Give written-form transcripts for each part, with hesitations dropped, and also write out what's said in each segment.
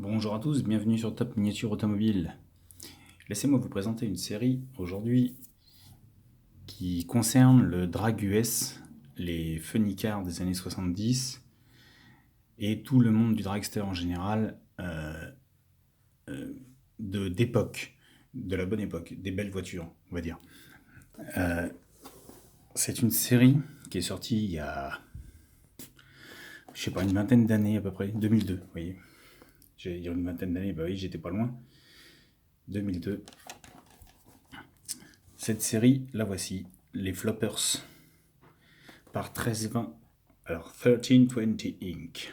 Bonjour à tous, bienvenue sur Top Miniature Automobile. Laissez-moi vous présenter une série aujourd'hui qui concerne le drag US, les funny cars des années 70 et tout le monde du dragster en général d'époque, de la bonne époque, des belles voitures, on va dire. C'est une série qui est sortie il y a, je sais pas, une vingtaine d'années à peu près, 2002, vous voyez. J'allais dire une vingtaine d'années, bah oui, j'étais pas loin. 2002. Cette série, la voici, les Floppers, par 1320. Alors, 1320 Inc.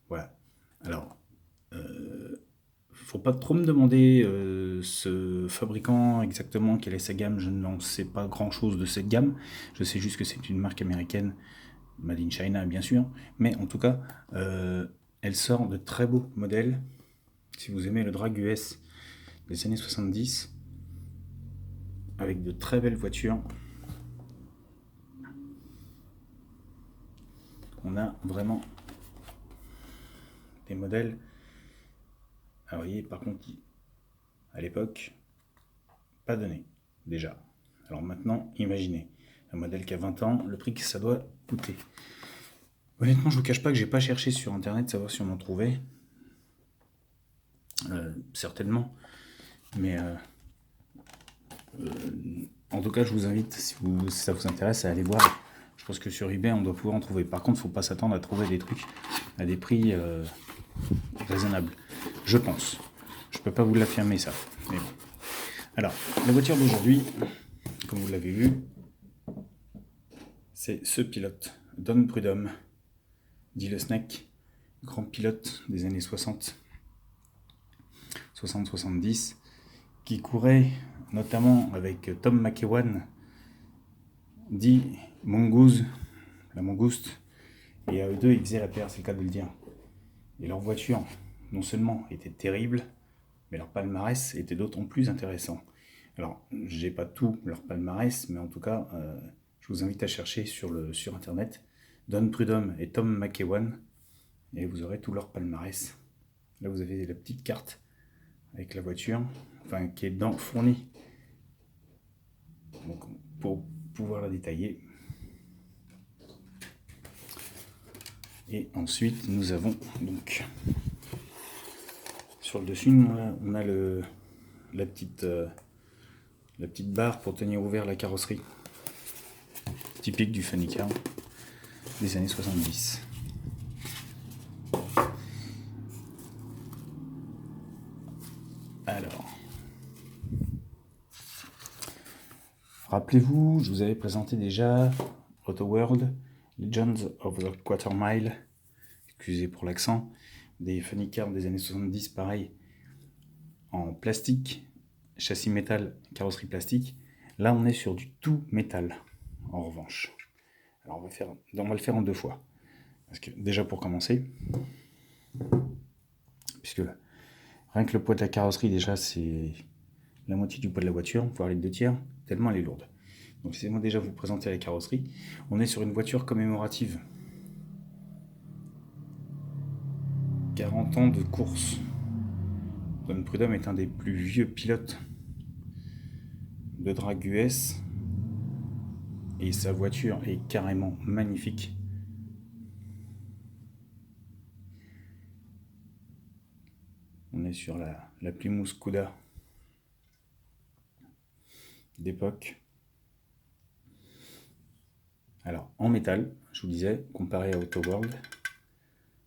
Voilà. Alors, faut pas trop me demander ce fabricant exactement quelle est sa gamme. Je n'en sais pas grand chose de cette gamme. Je sais juste que c'est une marque américaine, Made in China bien sûr. Mais en tout cas, elle sort de très beaux modèles. Si vous aimez le drag US des années 70, avec de très belles voitures. On a vraiment des modèles. Alors, vous voyez, par contre, à l'époque, pas donné, déjà. Alors maintenant, imaginez, un modèle qui a 20 ans, le prix que ça doit coûter. Honnêtement, je vous cache pas que j'ai pas cherché sur internet savoir si on en trouvait. Certainement. Mais en tout cas, je vous invite, si ça vous intéresse, à aller voir. Je pense que sur eBay, on doit pouvoir en trouver. Par contre, il ne faut pas s'attendre à trouver des trucs à des prix raisonnables. Je pense. Je peux pas vous l'affirmer, ça. Mais bon. Alors, la voiture d'aujourd'hui, comme vous l'avez vu, c'est ce pilote, Don Prudhomme, dit le Snake, grand pilote des années 60-70, qui courait notamment avec Tom McEwan, dit Mongoose, la Mangouste, et à eux deux, ils faisaient la paire, c'est le cas de le dire. Et leur voiture, non seulement était terrible, mais leur palmarès était d'autant plus intéressant. Alors, j'ai pas tout leur palmarès, mais en tout cas, je vous invite à chercher sur internet Don Prudhomme et Tom McEwan, et vous aurez tout leur palmarès. Là, vous avez la petite carte avec la voiture, enfin qui est fournie. Donc, pour pouvoir la détailler. Et ensuite, nous avons donc sur le dessus, on a la petite barre pour tenir ouvert la carrosserie, typique du funny car des années 70. Alors, rappelez-vous, je vous avais présenté déjà Auto World, Legends of the Quarter Mile, excusez pour l'accent, des funny cars des années 70, pareil, en plastique, châssis métal, carrosserie plastique. Là, on est sur du tout métal, en revanche. Alors, on va le faire en deux fois. Parce que, déjà, pour commencer, puisque rien que le poids de la carrosserie, déjà, c'est la moitié du poids de la voiture, voire les 2/3, tellement elle est lourde. Donc, laissez-moi déjà vous présenter la carrosserie. On est sur une voiture commémorative. 40 ans de course. Don Prudhomme est un des plus vieux pilotes de drag US. Et sa voiture est carrément magnifique. On est sur la Plymouth Cuda d'époque. Alors, en métal, je vous disais, comparé à Auto World,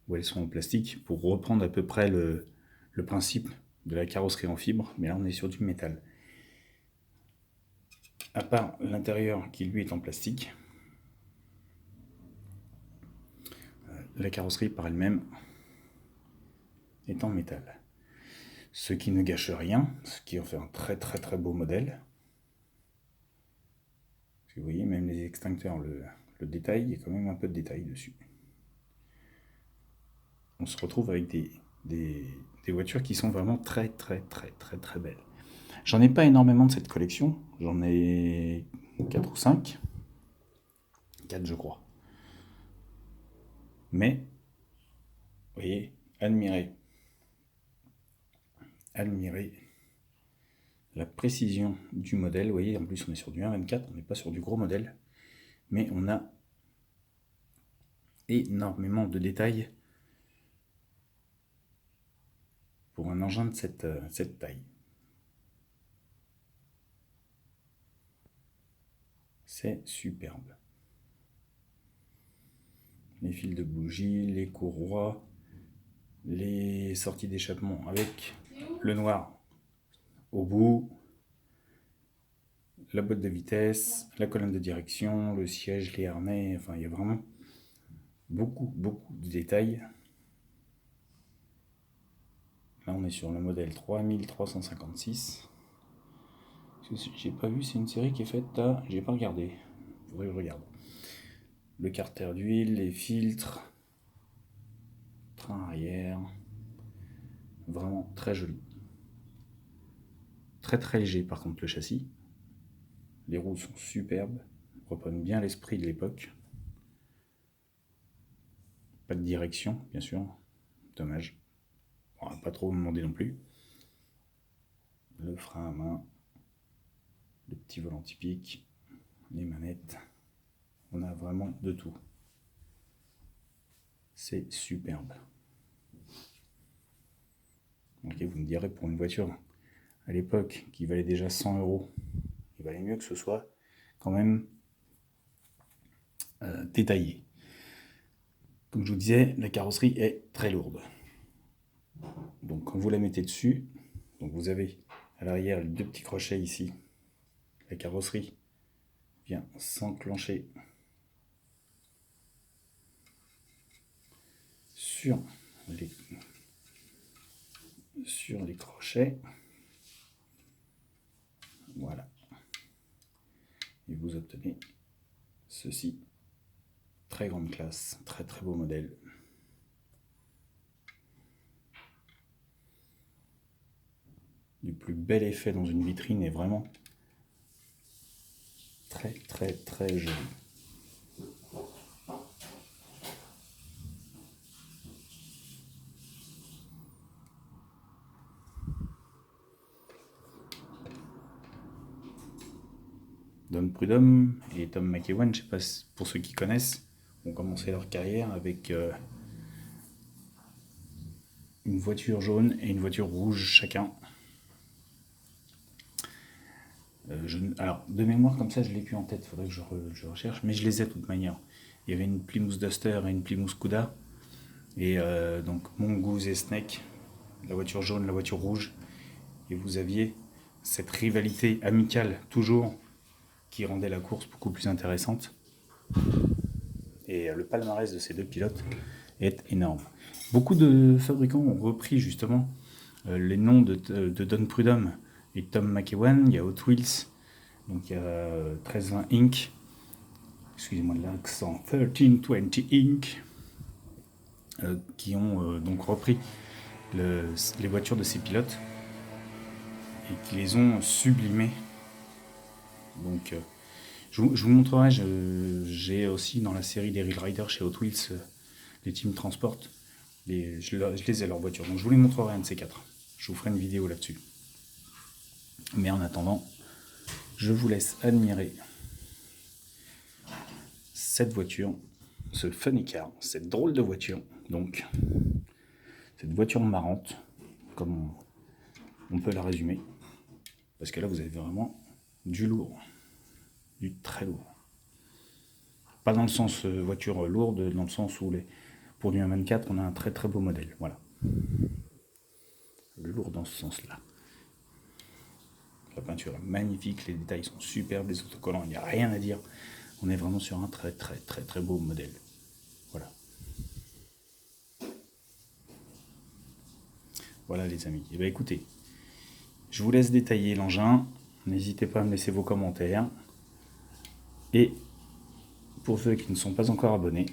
où elles sont en plastique, pour reprendre à peu près le principe de la carrosserie en fibre, mais là on est sur du métal. À part l'intérieur qui lui est en plastique, la carrosserie par elle-même est en métal. Ce qui ne gâche rien, ce qui en fait un très très très beau modèle. Vous voyez, même les extincteurs, le détail, il y a quand même un peu de détail dessus. On se retrouve avec des voitures qui sont vraiment très très très très très belles. J'en ai pas énormément de cette collection, j'en ai 4 ou 5. 4 je crois. Mais, vous voyez, admirez. admirer la précision du modèle. Vous voyez, en plus on est sur du 1,24, on n'est pas sur du gros modèle, mais on a énormément de détails pour un engin de cette taille. C'est superbe. Les fils de bougie, les courroies, les sorties d'échappement avec le noir au bout, la boîte de vitesse, la colonne de direction, le siège, les harnais, enfin il y a vraiment beaucoup de détails. Là on est sur le modèle 3356. J'ai pas vu, c'est une série qui est faite à... J'ai pas regardé, faudrait que je regarde. Le carter d'huile, les filtres, train arrière, vraiment très joli. Très léger par contre le châssis. Les roues sont superbes, reprennent bien l'esprit de l'époque. Pas de direction, bien sûr, dommage. On va pas trop me demander non plus. Le frein à main, le petit volant typique, les manettes, on a vraiment de tout. C'est superbe. Ok, vous me direz, pour une voiture à l'époque qui valait déjà 100 €, il valait mieux que ce soit quand même détaillé. Comme je vous disais, la carrosserie est très lourde. Donc quand vous la mettez dessus, donc vous avez à l'arrière les deux petits crochets ici. La carrosserie vient s'enclencher sur les crochets. Voilà. Et vous obtenez ceci. Très grande classe, très beau modèle. Du plus bel effet dans une vitrine est vraiment très joli. Don Prudhomme et Tom McEwan, je ne sais pas si, pour ceux qui connaissent, ont commencé leur carrière avec une voiture jaune et une voiture rouge chacun. Alors, de mémoire comme ça, je ne l'ai plus en tête, il faudrait que je recherche, mais je les ai de toute manière. Il y avait une Plymouth Duster et une Plymouth Cuda, et donc Mongoose et Snake, la voiture jaune, la voiture rouge, et vous aviez cette rivalité amicale toujours qui rendait la course beaucoup plus intéressante. Et le palmarès de ces deux pilotes est énorme. Beaucoup de fabricants ont repris justement les noms de Don Prudhomme et Tom McEwan. Il y a Hot Wheels, donc il y a 1320 Inc. Excusez-moi de l'accent, 1320 Inc. Qui ont donc repris les voitures de ces pilotes et qui les ont sublimées. Donc je vous montrerai, j'ai aussi dans la série des Real Riders chez Hot Wheels, les Team Transport, je les ai leurs voitures, donc je vous les montrerai un de ces quatre. Je vous ferai une vidéo là-dessus. Mais en attendant, je vous laisse admirer cette voiture, ce funny car, cette drôle de voiture, donc cette voiture marrante, comme on peut la résumer, parce que là vous avez vraiment du lourd. Du très lourd. Pas dans le sens voiture lourde, dans le sens où pour du 1,24 on a un très beau modèle. Voilà. Le lourd dans ce sens-là. La peinture est magnifique, les détails sont superbes, les autocollants, il n'y a rien à dire. On est vraiment sur un très beau modèle. Voilà. Voilà les amis. Et bien écoutez, je vous laisse détailler l'engin. N'hésitez pas à me laisser vos commentaires. Et pour ceux qui ne sont pas encore abonnés,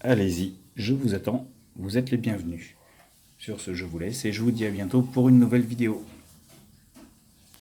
allez-y, je vous attends, vous êtes les bienvenus. Sur ce, je vous laisse et je vous dis à bientôt pour une nouvelle vidéo.